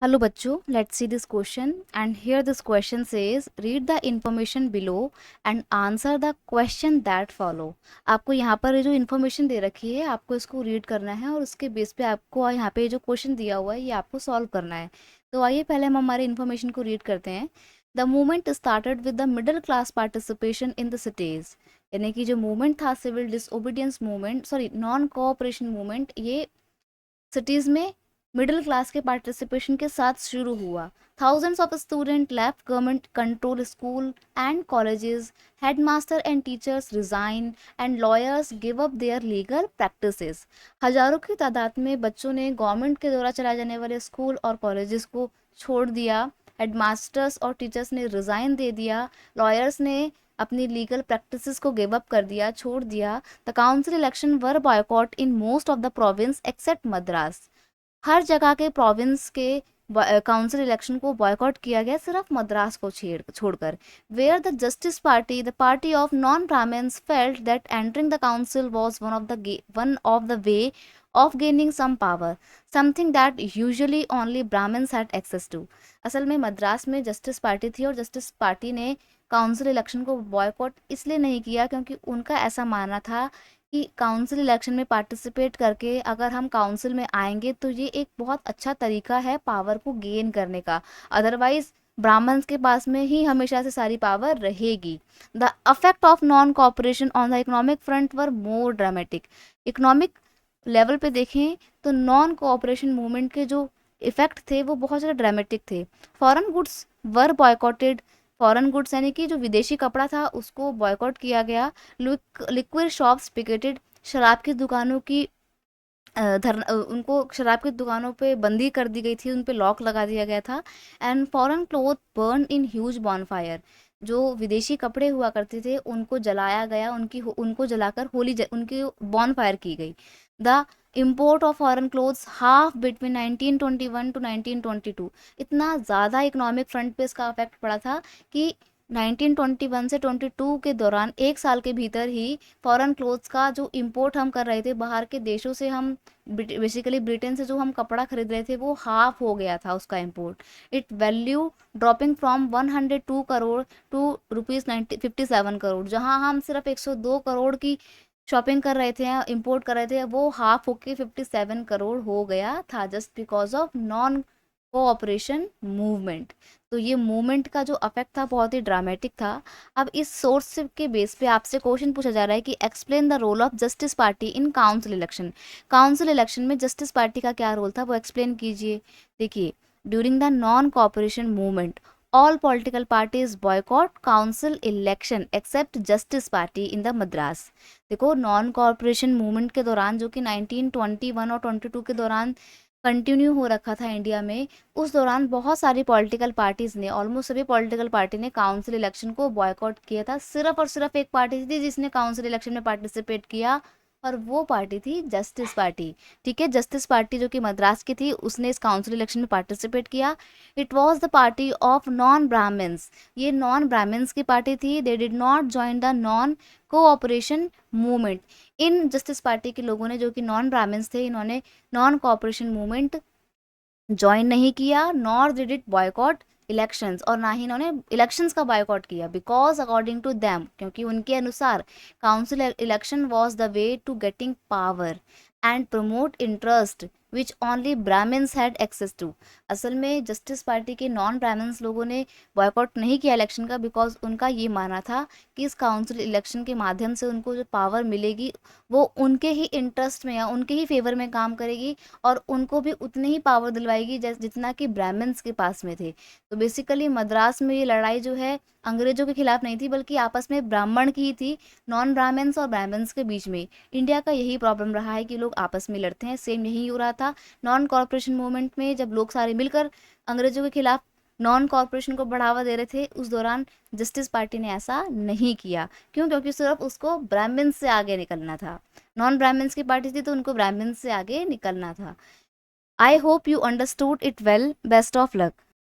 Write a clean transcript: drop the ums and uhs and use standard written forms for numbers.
Hello बच्चों, let's see this question and here this question says read the information below and answer the question that follow. आपको यहाँ पर ये जो information दे रखी है आपको इसको रीड करना है और उसके बेस पे आपको यहाँ पे जो क्वेश्चन दिया हुआ है ये आपको सॉल्व करना है. तो आइए पहले हम हमारे इन्फॉर्मेशन को रीड करते हैं. The movement started with the middle class participation in the cities. यानी कि जो मूवमेंट था civil disobedience movement non cooperation movement, ये सिटीज में मिडिल क्लास के पार्टिसिपेशन के साथ शुरू हुआ. Thousands of students left government control school and colleges, headmaster and teachers resigned and lawyers give up their legal practices. हजारों की तादाद में बच्चों ने गवर्नमेंट के द्वारा चलाए जाने वाले स्कूल और कॉलेजेस को छोड़ दिया, हेडमास्टर्स और टीचर्स ने रिजाइन दे दिया, लॉयर्स ने अपनी लीगल प्रैक्टिसेस को गिव अप कर दिया, छोड़ दिया. The council election were boycott in most of the province except Madras. हर जगह के प्रोविंस के काउंसिल इलेक्शन को बॉयकॉट किया गया, सिर्फ मद्रास को छोड़कर. Where the justice party, the party of non brahmins, felt that entering the council was one of the way of gaining some power, something that usually only Brahmins had access to. असल में मद्रास में justice party थी और justice party ने council election को boycott इसलिए नहीं किया क्योंकि उनका ऐसा मानना था कि काउंसिल इलेक्शन में पार्टिसिपेट करके अगर हम काउंसिल में आएंगे तो ये एक बहुत अच्छा तरीका है पावर को गेन करने का, अदरवाइज ब्राह्मण्स के पास में ही हमेशा से सारी पावर रहेगी. The affect of non cooperation on the economic front were more dramatic. Economic level पे देखें तो नॉन कोऑपरेशन मूवमेंट के जो इफेक्ट थे वो बहुत ज़्यादा ड्रामेटिक थे. Foreign goods were boycotted. Foreign goods यानी कि जो विदेशी कपड़ा था उसको बॉयकॉट किया गया. Liquid shops picketed. शराब की दुकानों की उनको शराब की दुकानों पे बंदी कर दी गई थी, उन पे लॉक लगा दिया गया था. And foreign cloth burn in huge bonfire. जो विदेशी कपड़े हुआ करते थे उनको जलाया गया, उनको जलाकर उनकी बॉनफायर की गई. The import of foreign clothes half between 1921 to 1922. इतना ज़्यादा इकोनॉमिक फ्रंट पे इसका इफेक्ट पड़ा था कि 1921 से 22 के दौरान एक साल के भीतर ही फॉरेन क्लोथ्स का जो इंपोर्ट हम कर रहे थे बाहर के देशों से, हम बेसिकली ब्रिटेन से जो हम कपड़ा खरीद रहे थे वो हाफ हो गया था उसका import. It value dropping from 102 crore to rupees 57 crore. जहां हम सिर्फ 102 करोड़ की शॉपिंग कर रहे थे, इंपोर्ट कर रहे थे, वो हाफ होके 57 करोड़ हो गया था just because of non cooperation movement. तो ये मूवमेंट का जो अफेक्ट था बहुत ही ड्रामेटिक था. अब इस सोर्स के बेस पे आपसे क्वेश्चन पूछा जा रहा है कि explain the role of justice party in council election. Council election में जस्टिस पार्टी का क्या रोल था वो एक्सप्लेन कीजिए. देखिए, during the non cooperation movement all political parties boycott council election except justice party in the Madras. देखो, non corporation movement के दौरान जो कि 1921 और 22 के दौरान कंटिन्यू हो रखा था इंडिया में, उस दौरान बहुत सारी पॉलिटिकल पार्टीज ने, ऑलमोस्ट सभी पॉलिटिकल पार्टी ने काउंसिल इलेक्शन को बॉयकॉट किया था. सिर्फ और सिर्फ एक पार्टी थी जिसने काउंसिल इलेक्शन में पार्टिसिपेट किया और वो पार्टी थी जस्टिस पार्टी. ठीक है, जस्टिस पार्टी जो कि मद्रास की थी उसने इस काउंसिल इलेक्शन में पार्टिसिपेट किया. It was the party of non Brahmins. ये नॉन ब्राह्मण्स की पार्टी थी. They did not join the non cooperation movement. इन जस्टिस पार्टी के लोगों ने जो कि नॉन ब्राह्मण्स थे, इन्होंने नॉन कोऑपरेशन मूवमेंट ज्वाइन नहीं किया, nor did it boycott elections, और ना ही इन्होंने इलेक्शंस का बॉयकॉट किया. बिकॉज अकॉर्डिंग टू दैम, क्योंकि उनके अनुसार council election was the way to getting power and promote interest which only Brahmins had access to. असल में जस्टिस पार्टी के नॉन ब्राह्मण्स लोगों ने बॉयकॉट नहीं किया इलेक्शन का बिकॉज उनका ये मानना था कि इस काउंसिल इलेक्शन के माध्यम से उनको जो पावर मिलेगी वो उनके ही इंटरेस्ट में या उनके ही फेवर में काम करेगी और उनको भी उतनी ही पावर दिलवाएगी जितना कि ब्राह्मण्स के पास में थे. तो बेसिकली मद्रास में ये लड़ाई जो है अंग्रेजों के खिलाफ नहीं थी बल्कि आपस में ब्राह्मण की ही थी, नॉन ब्राह्मण्स और ब्राह्मण्स के बीच में. इंडिया का यही प्रॉब्लम रहा है कि लोग आपस में लड़ते हैं. सेम यही हो रहा था नॉन कॉरपोरेशन मूवमेंट में. जब लोग सारे मिलकर अंग्रेजों के खिलाफ नॉन कॉरपोरेशन को बढ़ावा दे रहे थे उस दौरान जस्टिस पार्टी ने ऐसा नहीं किया. क्यों? क्योंकि सिर्फ उसको ब्राह्मण्स से आगे निकलना था. नॉन ब्राह्मण्स की पार्टी थी तो उनको ब्राह्मण्स से आगे निकलना था. I hope you understood it well. Best of luck.